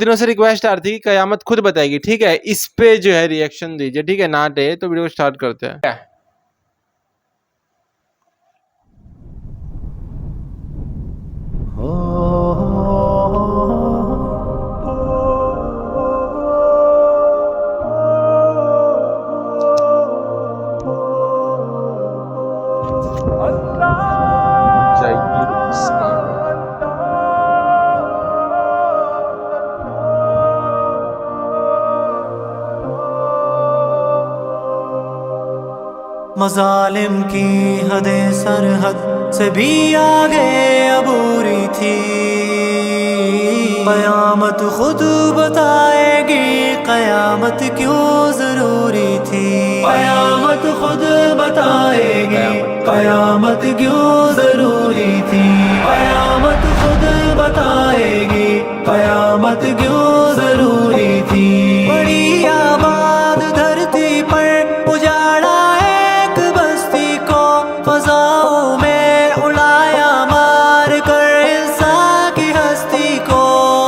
दिनों से रिक्वेस्ट आ रही थी कि कयामत खुद बताएगी, ठीक है, इस पे जो है रिएक्शन दीजिए, ठीक है, नाट है तो वीडियो स्टार्ट करते हैं। मज़ालिम की हदें सरहद से भी आगे अबूरी थी, क़यामत खुद बताएगी क़यामत क्यों ज़रूरी थी। क़यामत खुद बताएगी क़यामत क्यों ज़रूरी थी। क़यामत खुद बताएगी क़यामत क्यों ज़रूरी थी। बड़ी आबाद धरती पर उजाड़ा एक बस्ती को, फ़ज़ाओं में उड़ाया मार कर इंसान की हस्ती को।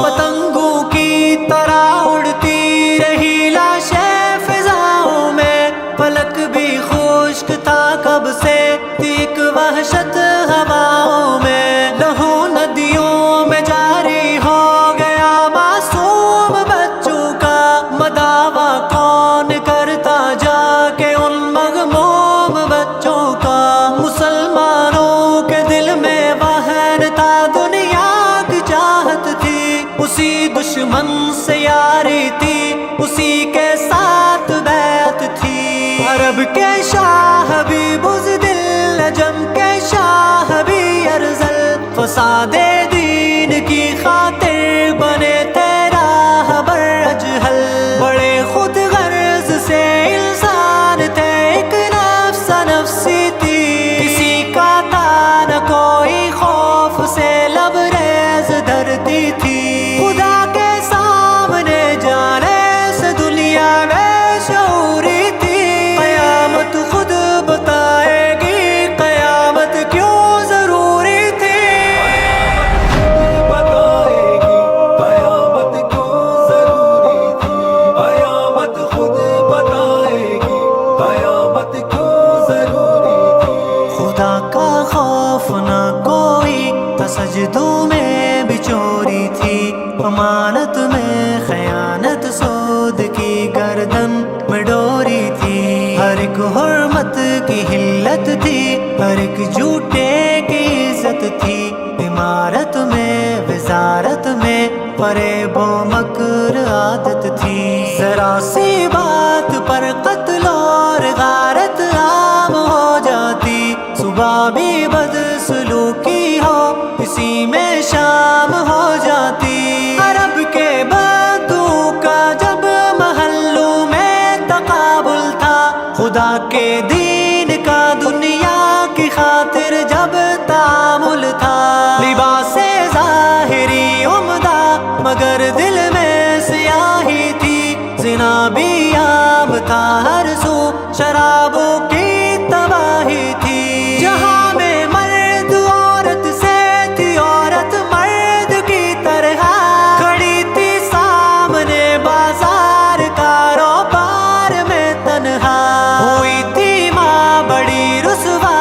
पतंगों की तरह उड़ती रही लाशें फ़िज़ाओं में, पलक भी खुश्क था कब से तीक वहशत हवाओं में। लहू नदियों में जारी हो गया मासूम बच्चों का, मदावा कौन करता जाके उन मगमूम बच्चों का। मुसलमानों के दिल में वहन था, दुनिया की चाहत थी, उसी दुश्मन से यारी थी, उसी के साथ बैत थी। अरब के शाह भी बुज़दिल, अजम के शाह भी अरज़ल, फ़सादे दीन की खातिर बने तेरा हबर अजहल। बड़े खुद गर्ज से इंसान थे, एक नफ्सा नफ्सी थी, किसी का था न कोई खौफ से लबरेज धरती थी। खुदा के सामने जाने से दुनिया में शऊरी थी। क़यामत खुद बताएगी क़यामत क्यों ज़रूरी थी। क़यामत क्यों ज़रूरी थी। क़यामत खुद बताएगी क़यामत क्यों ज़रूरी थी। खुदा का खौफ न कोई तसज्जुदों में बिचोरी थी, अमानत में खयानत सूद की गर्दन में डोरी थी। हर एक हुर्मत की हिल्लत थी, हर एक झूठे की इज्जत थी। इमारत में वजारत में फरेबो मकर आदत थी। जरा सी बात पर कत्ल और गारत आम हो जाती, सुबह भी बदसलूकी हो इसी में शाम हो जाती। अरब के बद्दू का जब महल्लों में तकाबुल था, खुदा के दीन का दुनिया की खातिर जब तामुल था। लिबासे ज़ाहिरी उम्दा मगर दिल में सियाही थी, ज़िना भी आम था हर सू, शराबों की तबाही थी। जहाँ में मर्द औरत से थी औरत मर्द की तरह, खड़ी थी सामने बाजार कारोबार में तन्हा। हुई थी माँ बड़ी रुसवा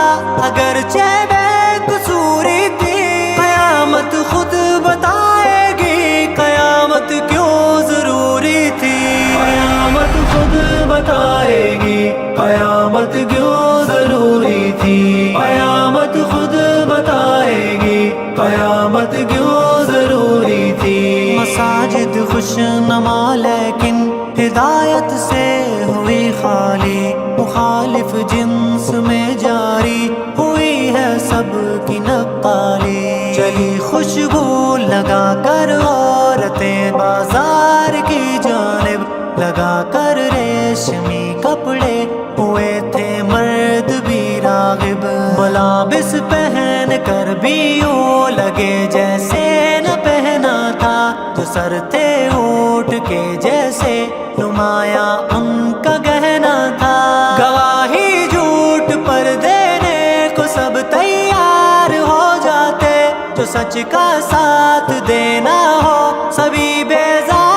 अगरचे बेकसूरी थी। क़यामत खुद बताएगी क़यामत क्यों ज़रूरी थी। क़यामत खुद बताएगी क़यामत क्यों ज़रूरी थी। क़यामत खुद बताएगी क़यामत क्यों ज़रूरी थी। मसाजिद खुशनुमा लेकिन हिदायत से हुई खाली, मुखालिफ जिन्स में जारी हुई है सबकी नक्काली। चली खुशबू लगा कर औरतें बाजार की जानिब, लगा कर रेशमी कपड़े हुए थे मर्द भी रागिब। मलाबिस पहन कर भी यूं लगे जैसे न पहना था, जो सर थे ऊंट के जैसे नुमाया उनका गहना था। गवाही झूठ पर देने को सब तैयार हो जाते, जो सच का साथ देना हो सभी बेजार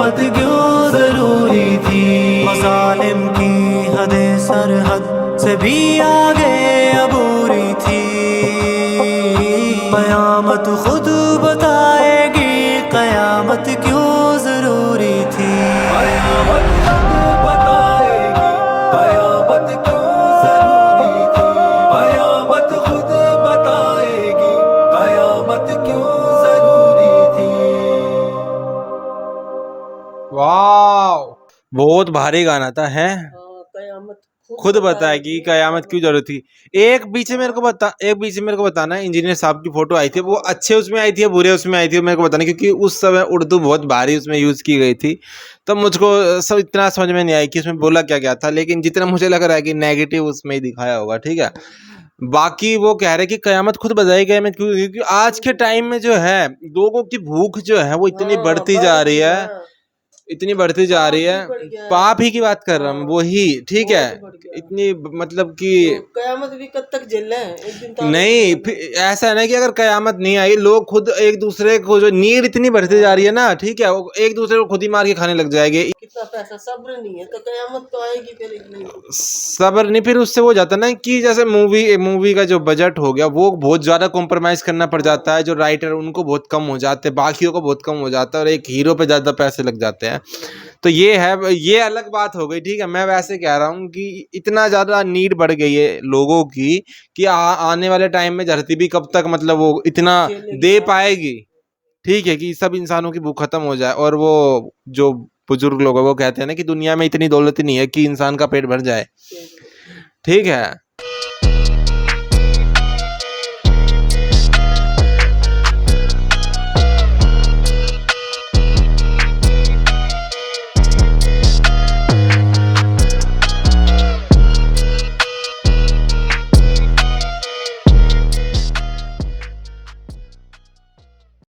قیامت کیوں ضروری تھی مظالم کی حدیں سرحد سے بھی آگے عبوری تھی قیامت خود بتائے گی قیامت کیوں ضروری تھی قیامت خود بتائے گی قیامت کیوں ضروری تھی قیامت خود بتائے گی قیامت کیوں ضروری تھی واو بہت بھاری گانا تھا ہے قیامت خود بتائے گی قیامت کیوں ضرورت تھی. ایک بیچ میں میرے کو بتانا انجینئر صاحب کی فوٹو آئی تھی وہ اچھے اس میں آئی تھی یا برے اس میں آئی تھی میرے کو بتانا کیونکہ اس سمے اردو بہت بھاری اس میں یوز کی گئی تھی تو مجھ کو سب اتنا سمجھ میں نہیں آئی کہ اس میں بولا کیا تھا لیکن جتنا مجھے لگ رہا ہے کہ نیگیٹو اس میں ہی دکھایا ہوگا ٹھیک ہے. باقی وہ کہہ رہے کہ قیامت خود بتائے گی کیونکہ آج کے ٹائم میں جو ہے لوگوں کی بھوک جو ہے وہ اتنی بڑھتی جا رہی ہے اتنی بڑھتی جا رہی ہے پاپ ہی کی بات کر رہا ہوں وہی ٹھیک ہے اتنی مطلب کہ قیامت بھی کب تک جل رہے ہیں ایک دن نہیں ایسا ہے نا کہ اگر قیامت نہیں آئی لوگ خود ایک دوسرے کو جو نیڈ اتنی بڑھتی جا رہی ہے نا ٹھیک ہے وہ ایک دوسرے کو خود ہی مار کے کھانے لگ جائے گے کتنا پیسہ صبر نہیں ہے تو قیامت تو آئے گی پھر نہیں صبر نہیں پھر اس سے وہ جاتا نا کہ جیسے مووی کا جو بجٹ ہو گیا وہ بہت زیادہ کمپرومائز کرنا پڑ جاتا ہے جو رائٹر ان کو بہت کم ہو جاتے ہیں باقیوں کو بہت کم ہو جاتا ہے اور ایک ہیرو پہ زیادہ پیسے لگ جاتے ہیں تو یہ الگ بات ہو گئی ٹھیک ہے. میں ویسے کہہ رہا ہوں کہ اتنا زیادہ نیڈ بڑھ گئی ہے لوگوں کی کہ آنے والے ٹائم میں دھرتی بھی کب تک مطلب وہ اتنا دے پائے گی ٹھیک ہے کہ سب انسانوں کی بھوک ختم ہو جائے. اور وہ جو بزرگ لوگ ہیں وہ کہتے ہیں نا کہ دنیا میں اتنی دولت نہیں ہے کہ انسان کا پیٹ بھر جائے ٹھیک ہے.